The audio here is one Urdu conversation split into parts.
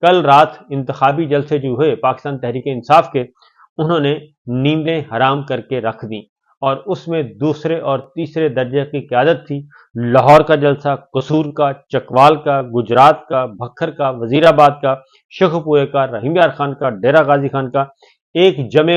کل رات انتخابی جلسے جو ہوئے پاکستان تحریک انصاف کے، انہوں نے نیندیں حرام کر کے رکھ دیں، اور اس میں دوسرے اور تیسرے درجے کی قیادت تھی۔ لاہور کا جلسہ، قصور کا، چکوال کا، گجرات کا، بھکھر کا، وزیر آباد کا، شیخوپورے کا، رحیم یار خان کا، ڈیرہ غازی خان کا، ایک جمع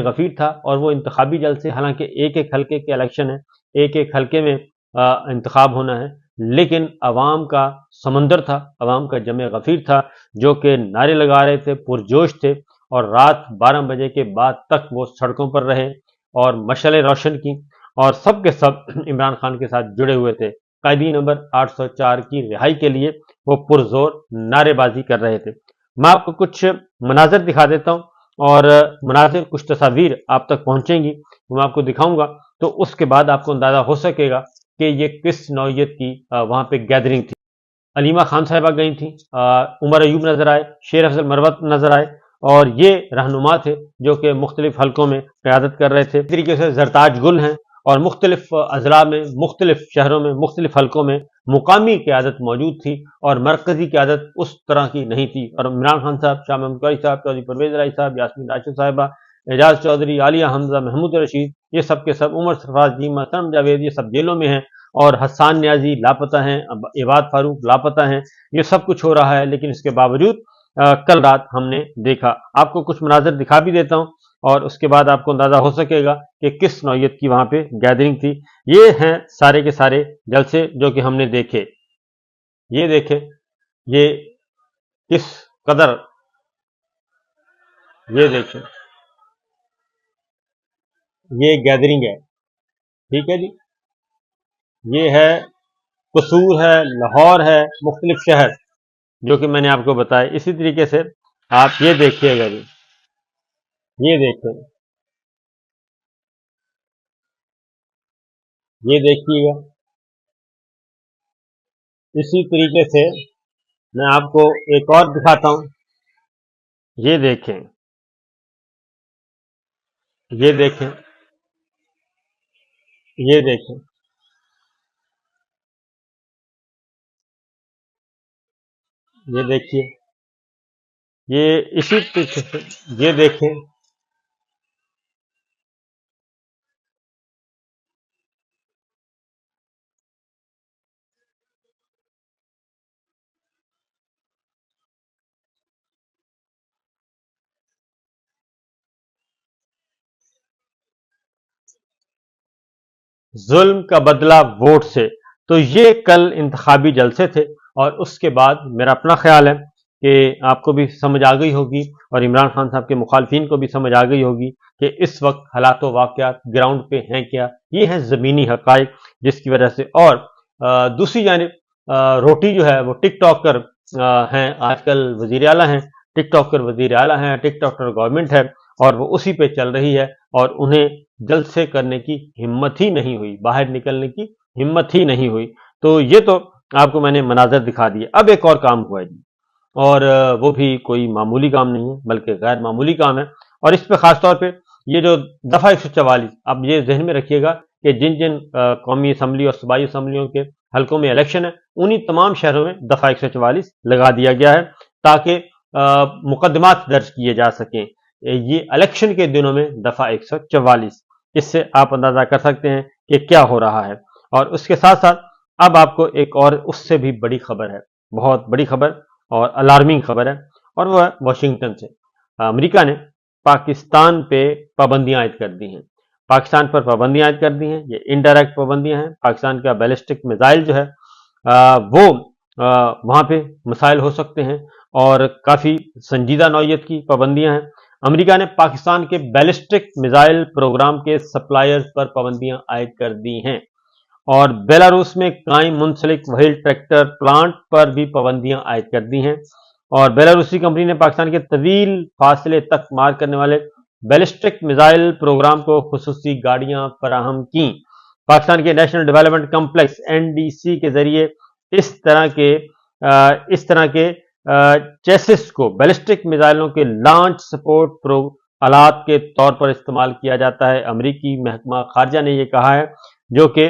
غفیر تھا، اور وہ انتخابی جلسے، حالانکہ ایک ایک حلقے کے الیکشن ہے، ایک ایک حلقے میں انتخاب ہونا ہے، لیکن عوام کا سمندر تھا، عوام کا جمع غفیر تھا، جو کہ نعرے لگا رہے تھے، پرجوش تھے، اور رات 12 بجے کے بعد تک وہ سڑکوں پر رہے اور مشعلیں روشن کی، اور سب کے سب عمران خان کے ساتھ جڑے ہوئے تھے۔ قیدی نمبر 804 کی رہائی کے لیے وہ پرزور نعرے بازی کر رہے تھے۔ میں آپ کو کچھ مناظر دکھا دیتا ہوں، اور مناظر، کچھ تصاویر آپ تک پہنچیں گی، میں آپ کو دکھاؤں گا، تو اس کے بعد آپ کو اندازہ ہو سکے گا کہ یہ کس نوعیت کی وہاں پہ گیدرنگ تھی۔ علیمہ خان صاحبہ گئی تھیں، عمر ایوب نظر آئے، شیر افضل مروت نظر آئے، اور یہ رہنما تھے جو کہ مختلف حلقوں میں قیادت کر رہے تھے۔ اس طریقے سے زرتاج گل ہیں، اور مختلف اضلاع میں، مختلف شہروں میں، مختلف حلقوں میں مقامی قیادت موجود تھی، اور مرکزی قیادت اس طرح کی نہیں تھی۔ اور عمران خان صاحب، شاہ محمود قریشی صاحب، چودھری پرویز الہی صاحب، یاسمین راشد صاحبہ، اعجاز چودھری، عالیہ حمزہ، محمود رشید، یہ سب کے سب، عمر سرفراز جیمہ، تنم جاوید، یہ سب جیلوں میں ہیں، اور حسان نیازی لاپتہ ہیں، عباد فاروق لاپتہ ہیں۔ یہ سب کچھ ہو رہا ہے، لیکن اس کے باوجود کل رات ہم نے دیکھا۔ آپ کو کچھ مناظر دکھا بھی دیتا ہوں، اور اس کے بعد آپ کو اندازہ ہو سکے گا کہ کس نوعیت کی وہاں پہ گیدرنگ تھی۔ یہ ہیں سارے کے سارے جلسے جو کہ ہم نے دیکھے۔ یہ دیکھیں، یہ کس قدر، یہ دیکھیں، یہ گیدرنگ ہے، ٹھیک ہے جی۔ یہ ہے قصور ہے، لاہور ہے، مختلف شہر جو کہ میں نے آپ کو بتایا۔ اسی طریقے سے آپ یہ دیکھیے گا جی، یہ دیکھیں، یہ دیکھیے گا۔ اسی طریقے سے میں آپ کو ایک اور دکھاتا ہوں، یہ دیکھیں، یہ دیکھیں، یہ دیکھیں، یہ دیکھیے، یہ اسی طریقے سے، یہ دیکھیں، ظلم کا بدلہ ووٹ سے۔ تو یہ کل انتخابی جلسے تھے، اور اس کے بعد میرا اپنا خیال ہے کہ آپ کو بھی سمجھ آ گئی ہوگی، اور عمران خان صاحب کے مخالفین کو بھی سمجھ آ گئی ہوگی کہ اس وقت حالات و واقعات گراؤنڈ پہ ہیں کیا۔ یہ ہیں زمینی حقائق، جس کی وجہ سے، اور دوسری جانب روٹی جو ہے وہ ٹک ٹاکر ہیں، آج کل وزیر اعلیٰ ہیں، ٹک ٹاکر وزیر اعلیٰ ہیں، ٹک ٹاکر گورنمنٹ ہے، اور وہ اسی پہ چل رہی ہے، اور انہیں جلسے کرنے کی ہمت ہی نہیں ہوئی، باہر نکلنے کی ہمت ہی نہیں ہوئی۔ تو یہ تو آپ کو میں نے مناظر دکھا دیے۔ اب ایک اور کام ہوا ہے جی، اور وہ بھی کوئی معمولی کام نہیں ہے، بلکہ غیر معمولی کام ہے، اور اس پہ خاص طور پہ یہ جو دفعہ 144، اب یہ ذہن میں رکھیے گا کہ جن جن قومی اسمبلی اور صوبائی اسمبلیوں کے حلقوں میں الیکشن ہے، انہی تمام شہروں میں دفعہ 144 لگا دیا گیا ہے، تاکہ مقدمات درج کیے جا سکیں یہ الیکشن کے دنوں میں دفعہ 144۔ اس سے آپ اندازہ کر سکتے ہیں کہ کیا ہو رہا ہے۔ اور اس کے ساتھ ساتھ اب آپ کو ایک اور اس سے بھی بڑی خبر ہے، بہت بڑی خبر اور الارمنگ خبر ہے، اور وہ ہے واشنگٹن سے۔ امریکہ نے پاکستان پہ پابندیاں عائد کر دی ہیں، پاکستان پر پابندیاں عائد کر دی ہیں۔ یہ انڈائریکٹ پابندیاں ہیں۔ پاکستان کا بیلسٹک میزائل جو ہے وہ وہاں پہ مسائل ہو سکتے ہیں، اور کافی سنجیدہ نوعیت کی پابندیاں ہیں۔ امریکہ نے پاکستان کے بیلسٹک میزائل پروگرام کے سپلائرز پر پابندیاں عائد کر دی ہیں، اور بیلاروس میں قائم منسلک وہیل ٹریکٹر پلانٹ پر بھی پابندیاں عائد کر دی ہیں، اور بیلاروسی کمپنی نے پاکستان کے طویل فاصلے تک مار کرنے والے بیلسٹک میزائل پروگرام کو خصوصی گاڑیاں فراہم کیں۔ پاکستان کے نیشنل ڈیولپمنٹ کمپلیکس NDC کے ذریعے اس طرح کے چیسس کو بیلسٹک میزائلوں کے لانچ سپورٹ آلات کے طور پر استعمال کیا جاتا ہے۔ امریکی محکمہ خارجہ نے یہ کہا ہے، جو کہ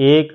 1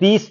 30